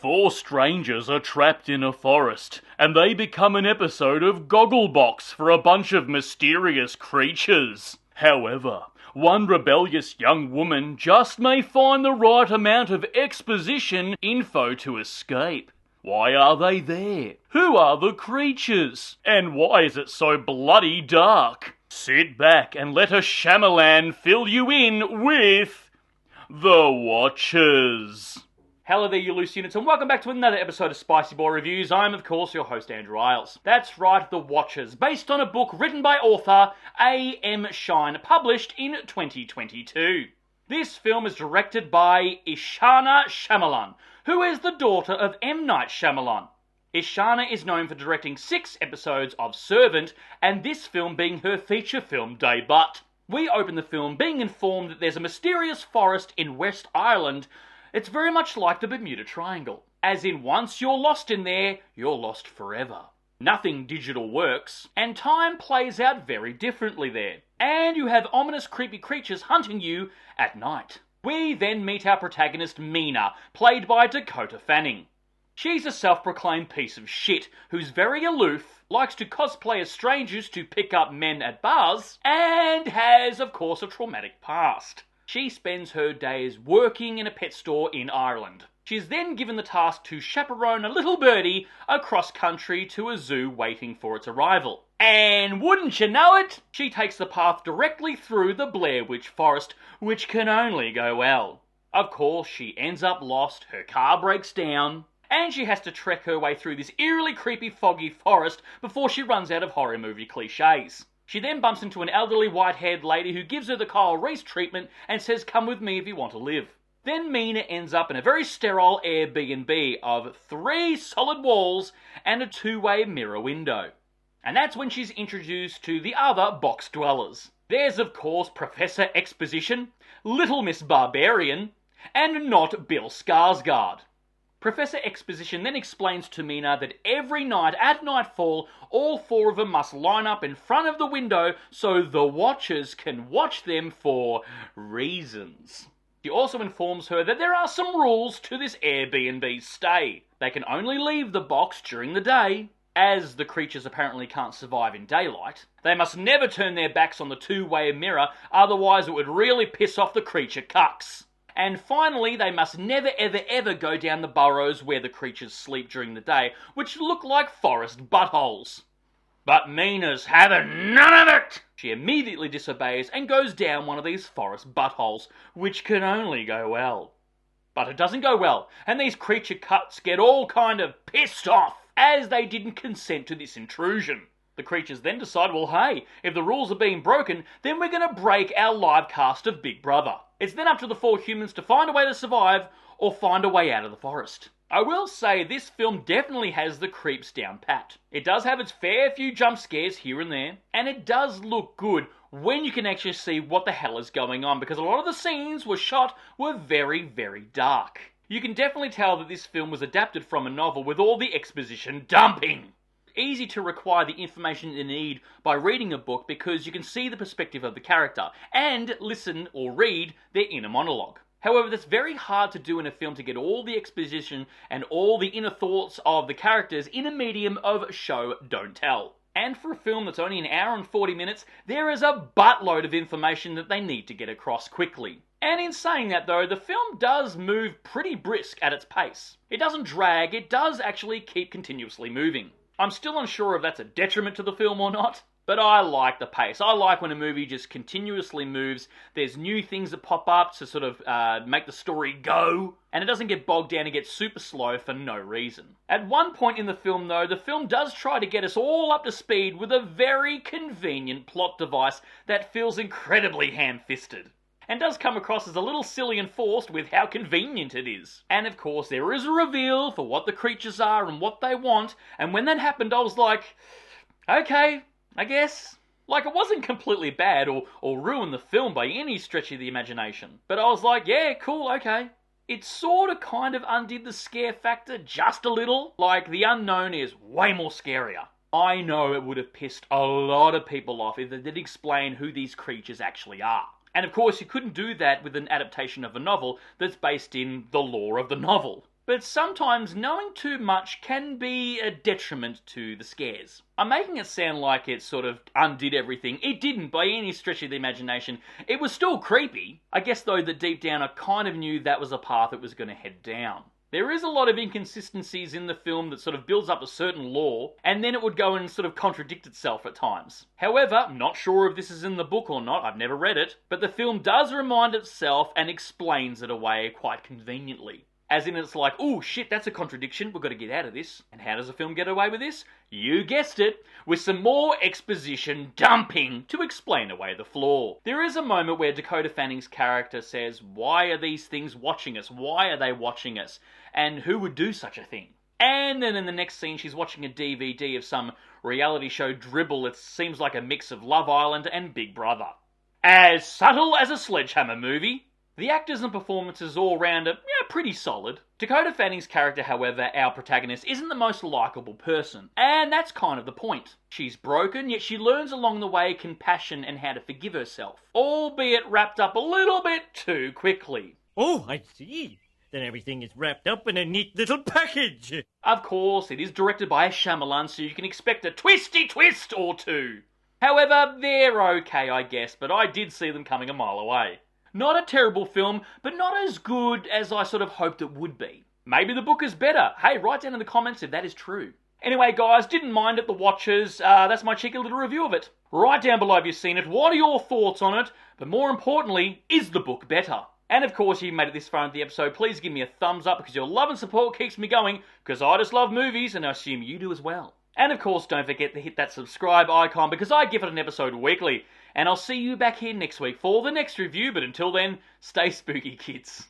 Four strangers are trapped in a forest, and they become an episode of Gogglebox for a bunch of mysterious creatures. However, one rebellious young woman just may find the right amount of exposition info to escape. Why are they there? Who are the creatures? And why is it so bloody dark? Sit back and let a Shyamalan fill you in with The Watchers. Hello there, you loose units, and welcome back to another episode of Spicy Boy Reviews. I'm, of course, your host, Andrew Iles. That's right, The Watchers, based on a book written by author A.M. Shine, published in 2022. This film is directed by Ishana Shyamalan, who is the daughter of M. Night Shyamalan. Ishana is known for directing 6 episodes of Servant, and this film being her feature film debut. We open the film being informed that there's a mysterious forest in West Ireland. It's very much like the Bermuda Triangle. As in, once you're lost in there, you're lost forever. Nothing digital works, and time plays out very differently there. And you have ominous creepy creatures hunting you at night. We then meet our protagonist Mina, played by Dakota Fanning. She's a self-proclaimed piece of shit, who's very aloof, likes to cosplay as strangers to pick up men at bars, and has, of course, a traumatic past. She spends her days working in a pet store in Ireland. She is then given the task to chaperone a little birdie across country to a zoo waiting for its arrival. And wouldn't you know it, she takes the path directly through the Blair Witch Forest, which can only go well. Of course, she ends up lost, her car breaks down, and she has to trek her way through this eerily creepy foggy forest before she runs out of horror movie cliches. She then bumps into an elderly white-haired lady who gives her the Kyle Reese treatment and says, "Come with me if you want to live." Then Mina ends up in a very sterile Airbnb of 3 solid walls and a 2-way mirror window. And that's when she's introduced to the other box dwellers. There's, of course, Professor Exposition, Little Miss Barbarian, and not Bill Skarsgård. Professor Exposition then explains to Mina that every night at nightfall, all 4 of them must line up in front of the window so the Watchers can watch them for reasons. She also informs her that there are some rules to this Airbnb stay. They can only leave the box during the day, as the creatures apparently can't survive in daylight. They must never turn their backs on the 2-way mirror, otherwise it would really piss off the creature cucks. And finally, they must never ever go down the burrows where the creatures sleep during the day, which look like forest buttholes. But Mina's having none of it! She immediately disobeys and goes down one of these forest buttholes, which can only go well. But it doesn't go well, and these creature cuts get all kind of pissed off, as they didn't consent to this intrusion. The creatures then decide, well hey, if the rules are being broken, then we're going to break our live cast of Big Brother. It's then up to the 4 humans to find a way to survive, or find a way out of the forest. I will say this film definitely has the creeps down pat. It does have its fair few jump scares here and there, and it does look good when you can actually see what the hell is going on, because a lot of the scenes were very, very dark. You can definitely tell that this film was adapted from a novel with all the exposition dumping. Easy to require the information you need by reading a book because you can see the perspective of the character and listen or read their inner monologue. However, that's very hard to do in a film, to get all the exposition and all the inner thoughts of the characters in a medium of show don't tell. And for a film that's only an hour and 40 minutes, there is a buttload of information that they need to get across quickly. And in saying that though, the film does move pretty brisk at its pace. It doesn't drag, it does actually keep continuously moving. I'm still unsure if that's a detriment to the film or not, but I like the pace. I like when a movie just continuously moves. There's new things that pop up to sort of make the story go, and it doesn't get bogged down and get super slow for no reason. At one point in the film though, the film does try to get us all up to speed with a very convenient plot device that feels incredibly ham-fisted, and does come across as a little silly and forced with how convenient it is. And of course, there is a reveal for what the creatures are and what they want, and when that happened, I was like, okay, I guess. Like, it wasn't completely bad or ruin the film by any stretch of the imagination, but I was like, yeah, cool, okay. It sort of kind of undid the scare factor just a little. Like, the unknown is way more scarier. I know it would have pissed a lot of people off if they did explain who these creatures actually are. And of course, you couldn't do that with an adaptation of a novel that's based in the lore of the novel. but sometimes knowing too much can be a detriment to the scares. I'm making it sound like it sort of undid everything. It didn't by any stretch of the imagination. It was still creepy. I guess though that deep down I kind of knew that was a path it was going to head down. There is a lot of inconsistencies in the film that sort of builds up a certain lore, and then it would go and sort of contradict itself at times. However, I'm not sure if this is in the book or not, I've never read it, but the film does remind itself and explains it away quite conveniently. As in, it's like, oh shit, that's a contradiction, we've got to get out of this. And how does the film get away with this? You guessed it, with some more exposition dumping to explain away the flaw. There is a moment where Dakota Fanning's character says, why are these things watching us? Why are they watching us? And who would do such a thing? And then in the next scene, she's watching a DVD of some reality show dribble that seems like a mix of Love Island and Big Brother. As subtle as a sledgehammer movie. The actors and performances all round are, pretty solid. Dakota Fanning's character, however, our protagonist, isn't the most likeable person. And that's kind of the point. She's broken, yet she learns along the way compassion and how to forgive herself. Albeit wrapped up a little bit too quickly. Oh, I see. Then everything is wrapped up in a neat little package. Of course, it is directed by Shyamalan, so you can expect a twisty twist or two. However, they're okay, I guess, but I did see them coming a mile away. Not a terrible film, but not as good as I sort of hoped it would be. Maybe the book is better. Hey, write down in the comments if that is true. Anyway, guys, didn't mind it, the watchers. That's my cheeky little review of it. Write down below if you've seen it. What are your thoughts on it? But more importantly, is the book better? And of course, if you made it this far into the episode, please give me a thumbs up because your love and support keeps me going, because I just love movies and I assume you do as well. And of course, don't forget to hit that subscribe icon because I give it an episode weekly. And I'll see you back here next week for the next review, but until then, stay spooky, kids.